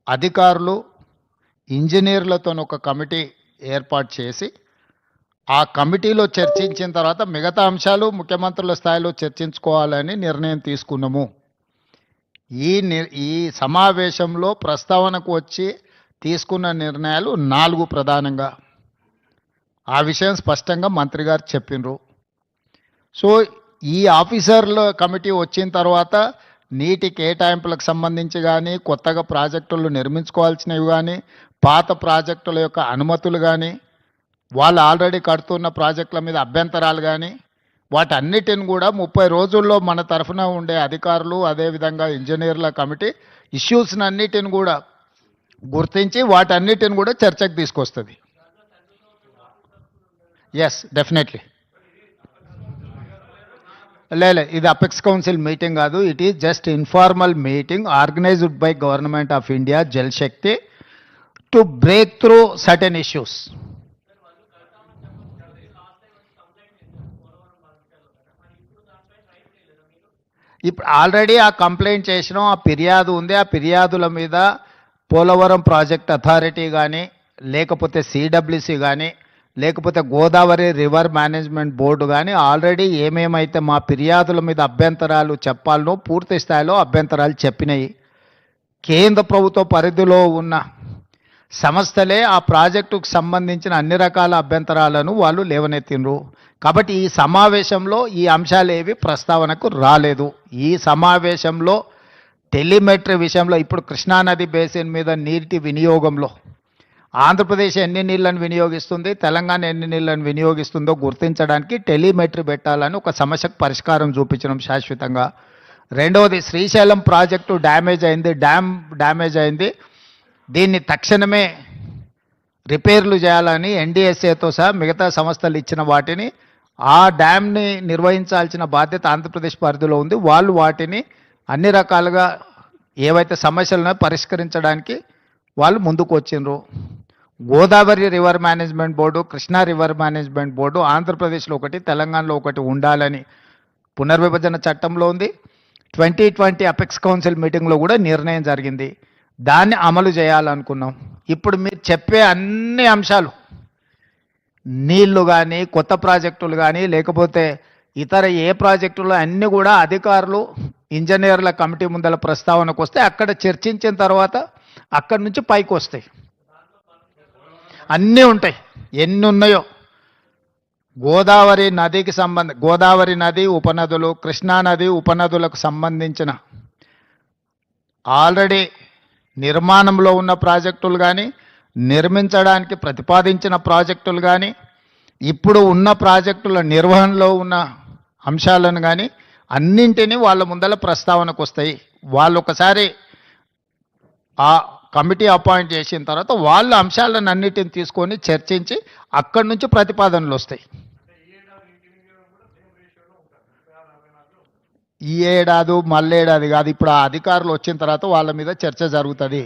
అధికారులు ఇంజనీర్లతో ఒక కమిటీ ఏర్పాటు చేసి ఆ కమిటీలో చర్చించిన తర్వాత మిగతా అంశాలు ముఖ్యమంత్రుల స్థాయిలో చర్చించుకోవాలని నిర్ణయం తీసుకున్నాము. ఈ సమావేశంలో ప్రస్తావనకు వచ్చి తీసుకున్న నిర్ణయాలు 4 ప్రధానంగా. ఆ విషయం స్పష్టంగా మంత్రి గారు చెప్పినరు. సో ఈ ఆఫీసర్ల కమిటీ వచ్చిన తర్వాత నీటి కేటాయింపులకు సంబంధించి కానీ, కొత్తగా ప్రాజెక్టులు నిర్మించుకోవాల్సినవి కానీ, పాత ప్రాజెక్టుల యొక్క అనుమతులు కానీ, వాళ్ళు ఆల్రెడీ కడుతున్న ప్రాజెక్టుల మీద అభ్యంతరాలు కానీ, వాటన్నిటిని కూడా 30 రోజుల్లో మన తరఫున ఉండే అధికారులు, అదేవిధంగా ఇంజనీర్ల కమిటీ ఇష్యూస్ని అన్నిటిని కూడా గుర్తించి వాటన్నిటిని కూడా చర్చకు తీసుకొస్తుంది. Yes, definitely. లేదు, ఇది అపెక్స్ కౌన్సిల్ మీటింగ్ కాదు. It is just informal meeting organised by government of India, Jal Shakti, to break through certain issues. ఇప్పుడు ఆల్రెడీ ఆ కంప్లైంట్ చేసినాం, ఆ ఫిర్యాదు ఉంది. ఆ ఫిర్యాదుల మీద పోలవరం ప్రాజెక్ట్ అథారిటీ కానీ, లేకపోతే సిడబ్ల్యూసి కానీ, లేకపోతే గోదావరి రివర్ మేనేజ్మెంట్ బోర్డు కానీ ఆల్రెడీ ఏమేమైతే మా ఫిర్యాదుల మీద అభ్యంతరాలు చెప్పాలనో పూర్తి స్థాయిలో అభ్యంతరాలు చెప్పినాయి. కేంద్ర ప్రభుత్వ పరిధిలో ఉన్న సంస్థలే ఆ ప్రాజెక్టుకు సంబంధించిన అన్ని రకాల అభ్యంతరాలను వాళ్ళు లేవనెత్తినరు. కాబట్టి ఈ సమావేశంలో ఈ అంశాలు ఏవి ప్రస్తావనకు రాలేదు. ఈ సమావేశంలో టెలిమెట్రీ విషయంలో ఇప్పుడు కృష్ణానది బేసిన్ మీద నీటి వినియోగంలో ఆంధ్రప్రదేశ్ ఎన్ని నీళ్లను వినియోగిస్తుంది, తెలంగాణ ఎన్ని నీళ్లను వినియోగిస్తుందో గుర్తించడానికి టెలిమెట్రీ పెట్టాలని ఒక సమస్యకు పరిష్కారం చూపించడం శాశ్వతంగా. రెండవది, శ్రీశైలం ప్రాజెక్టు డ్యామేజ్ అయింది, డ్యామేజ్ అయింది, దీన్ని తక్షణమే రిపేర్లు చేయాలని ఎన్డీఎస్ఏతో సహా మిగతా సంస్థలు ఇచ్చిన వాటిని, ఆ డ్యామ్ని నిర్వహించాల్సిన బాధ్యత ఆంధ్రప్రదేశ్ పరిధిలో ఉంది. వాళ్ళు వాటిని అన్ని రకాలుగా ఏవైతే సమస్యలను పరిష్కరించడానికి వాళ్ళు ముందుకు వచ్చిండ్రు. Godavari river management board, Krishna river management board ఆంధ్రప్రదేశ్లో ఒకటి, తెలంగాణలో ఒకటి ఉండాలని పునర్విభజన చట్టంలో ఉంది. 2020 అపెక్స్ కౌన్సిల్ మీటింగ్లో కూడా నిర్ణయం జరిగింది. దాన్ని అమలు చేయాలనుకున్నాం. ఇప్పుడు మీరు చెప్పే అన్ని అంశాలు, నీళ్లు కానీ, కొత్త ప్రాజెక్టులు కానీ, లేకపోతే ఇతర ఏ ప్రాజెక్టులు అన్నీ కూడా అధికారులు ఇంజనీర్ల కమిటీ ముందల ప్రస్తావనకు వస్తే అక్కడ చర్చించిన తర్వాత అక్కడి నుంచి పైకి వస్తాయి. అన్నీ ఉంటాయి, ఎన్ని ఉన్నాయో. గోదావరి నదికి గోదావరి నది ఉపనదులు, కృష్ణానది ఉపనదులకు సంబంధించిన ఆల్రెడీ నిర్మాణంలో ఉన్న ప్రాజెక్టులు కానీ, నిర్మించడానికి ప్రతిపాదించిన ప్రాజెక్టులు కానీ, ఇప్పుడు ఉన్న ప్రాజెక్టుల నిర్వహణలో ఉన్న అంశాలను కానీ అన్నింటినీ వాళ్ళ ముందల ప్రస్తావనకు వస్తాయి. వాళ్ళు ఒకసారి ఆ కమిటీ అపాయింట్ చేసిన తర్వాత వాళ్ళ అంశాలను అన్నిటిని తీసుకొని చర్చించి అక్కడి నుంచి ప్రతిపాదనలు వస్తాయి. ఈ ఏడాది మళ్ళేడాది కాదు, ఇప్పుడు ఆ అధికారులు వచ్చిన తర్వాత వాళ్ళ మీద చర్చ జరుగుతుంది.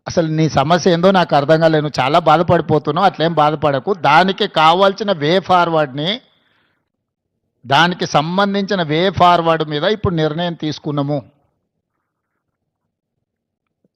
అసలు నీ సమస్య ఏందో నాకు అర్థం కాలేదు. చాలా బాధపడిపోతున్నావు, అట్లేం బాధపడకు. దానికి కావాల్సిన వే ఫార్వర్డ్ని, దానికి సంబంధించిన వే ఫార్వర్డ్ మీద ఇప్పుడు నిర్ణయం తీసుకున్నాము.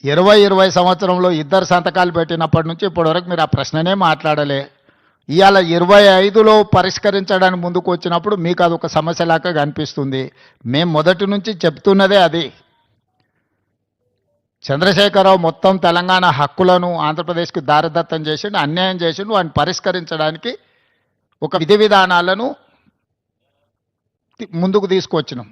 2020 సంవత్సరంలో 2 సంతకాలు పెట్టినప్పటి నుంచి ఇప్పటివరకు మీరు ఆ ప్రశ్ననే మాట్లాడలే. ఇవాళ 25లో పరిష్కరించడానికి ముందుకు వచ్చినప్పుడు మీకు అదొక సమస్యలాగా కనిపిస్తుంది. మేము మొదటి నుంచి చెప్తున్నదే అది. చంద్రశేఖరరావు మొత్తం తెలంగాణ హక్కులను ఆంధ్రప్రదేశ్కి దారదత్తం చేసిండు, అన్యాయం చేసిండు. వాటిని పరిష్కరించడానికి ఒక విధి విధానాలను ముందుకు తీసుకొచ్చినాం.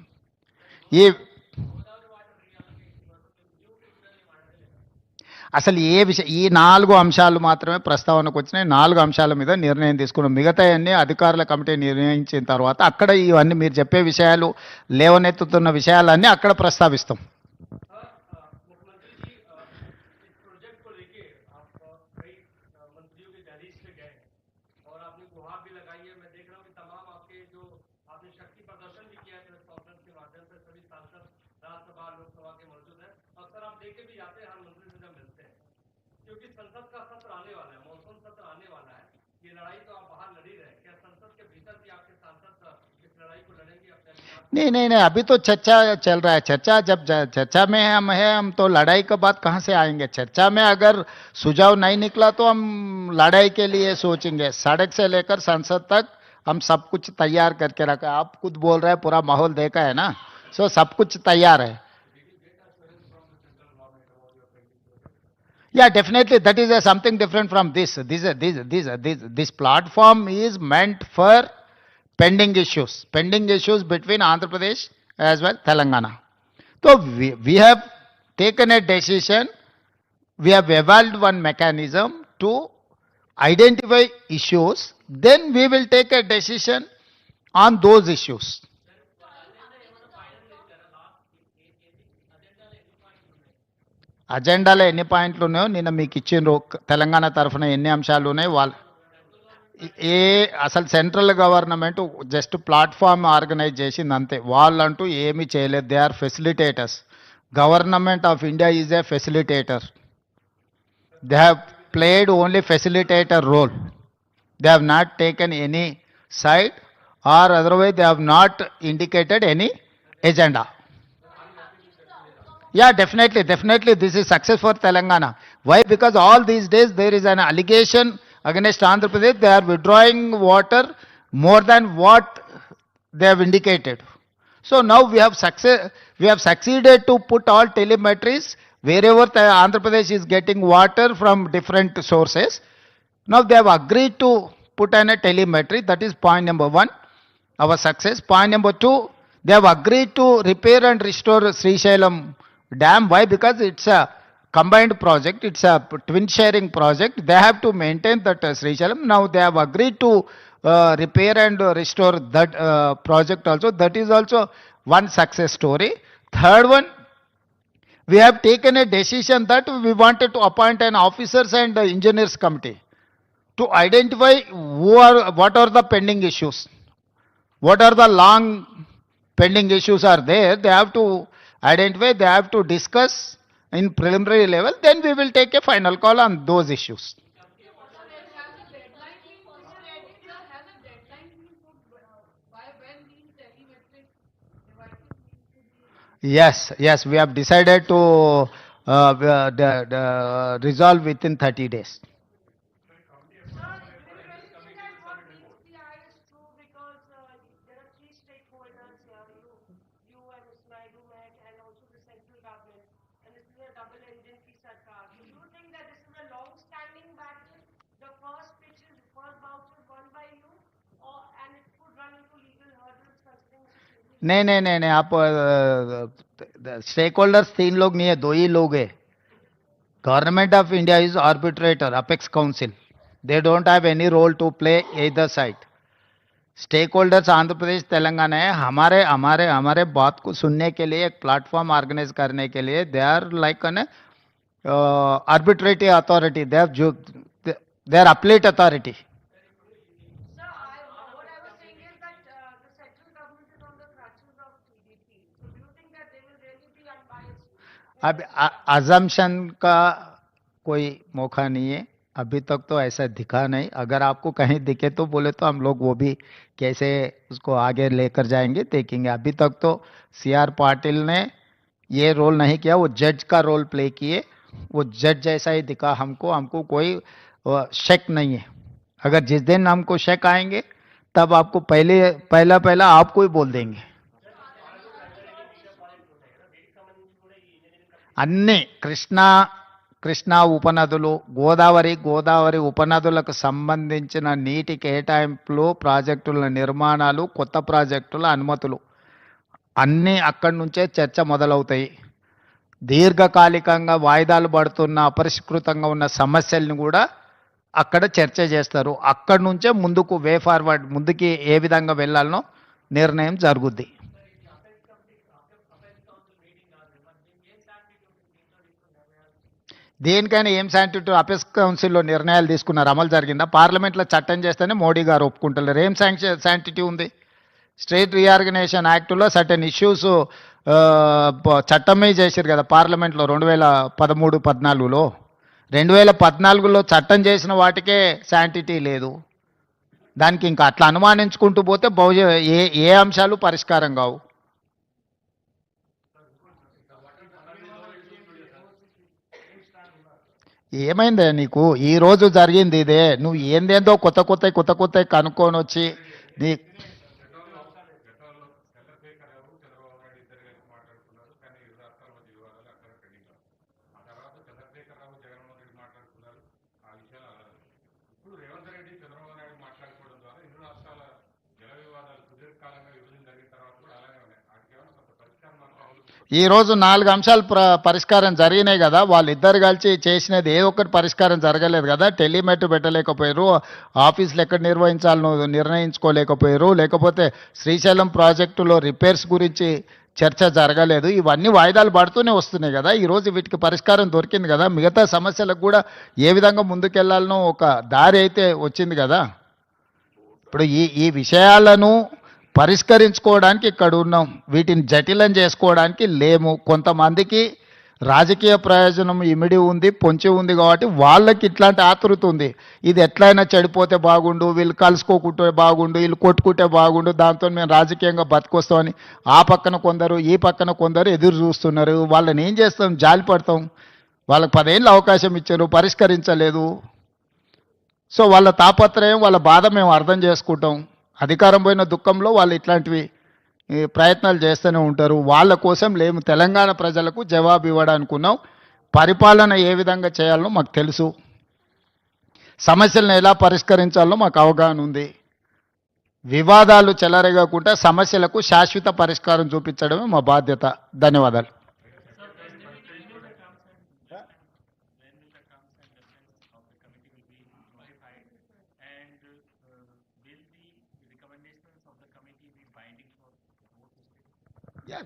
అసలు ఏ విషయం, ఈ 4 అంశాలు మాత్రమే ప్రస్తావనకు వచ్చినాయి. 4 అంశాల మీద నిర్ణయం తీసుకున్నాం. మిగతా అన్ని అధికారుల కమిటీ నిర్ణయించిన తర్వాత అక్కడ ఇవన్నీ మీరు చెప్పే విషయాలు, లేవనెత్తుతున్న విషయాలన్నీ అక్కడ ప్రస్తావిస్తాం. क्योंकि संसद का सत्र आने वाला है, मॉनसून सत्र आने वाला है, ये लड़ाई तो आप बाहर लड़ ही रहे हैं। क्या संसद के भीतर भी आपके सांसद लड़ाई को लड़ेंगे अपने अनुसार? नहीं, अभी तो चर्चा चल रहा है। चर्चा जब चर्चा में हम है, हम तो लड़ाई के बाद कहाँ से आएंगे? चर्चा में अगर सुझाव नहीं निकला तो हम लड़ाई के लिए सोचेंगे। सड़क से लेकर संसद तक हम सब कुछ तैयार करके रखा है। आप खुद बोल रहे हैं, पूरा माहौल देखा है ना, सो सब कुछ तैयार है। Yeah, definitely. That is something different from this. This platform is meant for pending issues between Andhra Pradesh as well Telangana. So we have taken a decision. We have evolved one mechanism to identify issues. Then we will take a decision on those issues. అజెండాలో ఎన్ని పాయింట్లు ఉన్నాయో నిన్న మీకు ఇచ్చిండ్రు. తెలంగాణ తరఫున ఎన్ని అంశాలు ఉన్నాయి వాళ్ళ ఏ అసలు central government just platform organise చేసింది అంతే. వాళ్ళంటూ ఏమీ చేయలేదు. They are facilitators. Government of India is a facilitator. They have played only facilitator role. They have not taken any side or otherwise they have not indicated any agenda. Yeah, definitely this is success for Telangana. Why? Because all these days there is an allegation against Andhra Pradesh. They are withdrawing water more than what they have indicated. So now we have succeeded to put all telemetries wherever Andhra Pradesh is getting water from different sources. Now they have agreed to put in a telemetry. That is point number 1, our success. Point number 2, they have agreed to repair and restore Srisailam dam. Why? Because it's a combined project. It's a twin sharing project. They have to maintain that Srisailam. Now they have agreed to repair and restore that project also. That is also one success story. Third one, we have taken a decision that we wanted to appoint an officers and engineers committee to identify what are the pending issues. What are the long pending issues are there. They have to identify, they have to discuss in preliminary level, then we will take a final call on those issues. Yes, we have decided to resolve within 30 days. नहीं, आप stake holders 3 लोग नहीं है, 2 ही लोग है. Government of India is arbitrator, apex council. They don't have any role to play either side. Stakeholders Andhra Pradesh Telangana है. हमारे बात को सुनने के लिए एक प्लेटफॉर्म ऑर्गेनाइज करने के लिए they are like an arbitrative authority. They are appellate authority. अब अजम्पशन का कोई मौका नहीं है. अभी तक तो ऐसा दिखा नहीं. अगर आपको कहीं दिखे तो बोले तो हम लोग वो भी कैसे उसको आगे लेकर जाएंगे देखेंगे. अभी तक तो CR पाटिल ने ये रोल नहीं किया. वो जज का रोल प्ले किए. वो जज जैसा ही दिखा हमको कोई शक नहीं है. अगर जिस दिन हमको शक आएंगे तब आपको पहला आपको ही बोल देंगे. అన్ని కృష్ణా ఉపనదులు, గోదావరి ఉపనదులకు సంబంధించిన నీటి కేటాయింపులు, ప్రాజెక్టుల నిర్మాణాలు, కొత్త ప్రాజెక్టుల అనుమతులు అన్నీ అక్కడి నుంచే చర్చ మొదలవుతాయి. దీర్ఘకాలికంగా వాయిదాలు పడుతున్న అపరిష్కృతంగా ఉన్న సమస్యలను కూడా అక్కడ చర్చ చేస్తారు. అక్కడి నుంచే ముందుకు వే ఫార్వర్డ్, ముందుకి ఏ విధంగా వెళ్ళాలనో నిర్ణయం జరుగుద్ది. దేనికైనా ఏం శాంటిటీ అపెక్స్ కౌన్సిల్లో నిర్ణయాలు తీసుకున్నారు, అమలు జరిగిందా? పార్లమెంట్లో చట్టం చేస్తేనే మోడీ గారు ఒప్పుకుంటలేరు. ఏం శాంటిటీ ఉంది? స్టేట్ రీఆర్గనైజేషన్ యాక్ట్లో సర్టెన్ ఇష్యూస్ చట్టమే చేశారు కదా పార్లమెంట్లో 2013-14లో. 2014లో చట్టం చేసిన వాటికే శాంటిటీ లేదు. దానికి ఇంకా అట్లా అనుమానించుకుంటూ పోతే ఏ అంశాలు పరిష్కారం కావు. ఏమైందే నీకు ఈ రోజు జరిగింది ఇదే, నువ్వు ఏందేందో కొత్త కనుక్కొని వచ్చి నీ ఈ రోజు 4 అంశాలు పరిష్కారం జరిగినాయి కదా, వాళ్ళిద్దరు కలిసి చేసినది ఏ ఒక్కటి పరిష్కారం జరగలేదు కదా. టెలిమెట్ పెట్టలేకపోయారు, ఆఫీసులు ఎక్కడ నిర్వహించాలనో నిర్ణయించుకోలేకపోయారు, లేకపోతే శ్రీశైలం ప్రాజెక్టులో రిపేర్స్ గురించి చర్చ జరగలేదు. ఇవన్నీ వాయిదాలు పడుతూనే వస్తున్నాయి కదా. ఈరోజు వీటికి పరిష్కారం దొరికింది కదా, మిగతా సమస్యలకు కూడా ఏ విధంగా ముందుకెళ్లాలనో ఒక దారి అయితే వచ్చింది కదా. ఇప్పుడు ఈ విషయాలను పరిష్కరించుకోవడానికి ఇక్కడ ఉన్నాం, వీటిని జటిలం చేసుకోవడానికి లేము. కొంతమందికి రాజకీయ ప్రయోజనం ఇమిడి ఉంది, పొంచి ఉంది కాబట్టి వాళ్ళకి ఇట్లాంటి ఆతృత ఉంది. ఇది ఎట్లయినా చెడిపోతే బాగుండు, వీళ్ళు కలుసుకోకుంటే బాగుండు, వీళ్ళు కొట్టుకుంటే బాగుండు, దాంతో మేము రాజకీయంగా బతికొస్తామని ఆ పక్కన కొందరు ఈ పక్కన కొందరు ఎదురు చూస్తున్నారు. వాళ్ళని ఏం చేస్తాం, జాలి పడతాం. వాళ్ళకి 10 ఏళ్ళు అవకాశం ఇచ్చారు, పరిష్కరించలేదు. సో వాళ్ళ తాపత్రయం, వాళ్ళ బాధ మేము అర్థం చేసుకుంటాం. అధికారం పోయిన దుఃఖంలో వాళ్ళు ఇట్లాంటివి ప్రయత్నాలు చేస్తూనే ఉంటారు. వాళ్ళ కోసం లేము, తెలంగాణ ప్రజలకు జవాబు ఇవ్వడానికి ఉన్నాం. పరిపాలన ఏ విధంగా చేయాలో మాకు తెలుసు, సమస్యలను ఎలా పరిష్కరించాలో మాకు అవగాహన ఉంది. వివాదాలు చెలరేగకుండా సమస్యలకు శాశ్వత పరిష్కారం చూపించడమే మా బాధ్యత. ధన్యవాదాలు. Yeah,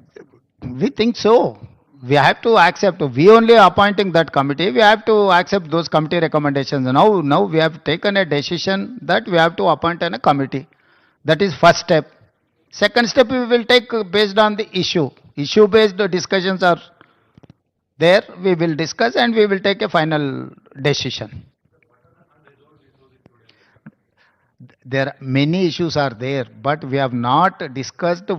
we think so. We have to accept. We only appointing that committee. We have to accept those committee recommendations. Now we have taken a decision that we have to appoint a committee. That is first step. Second step we will take based on the issue. Issue-based discussions are there. We will discuss and we will take a final decision. There many issues are there, but we have not discussed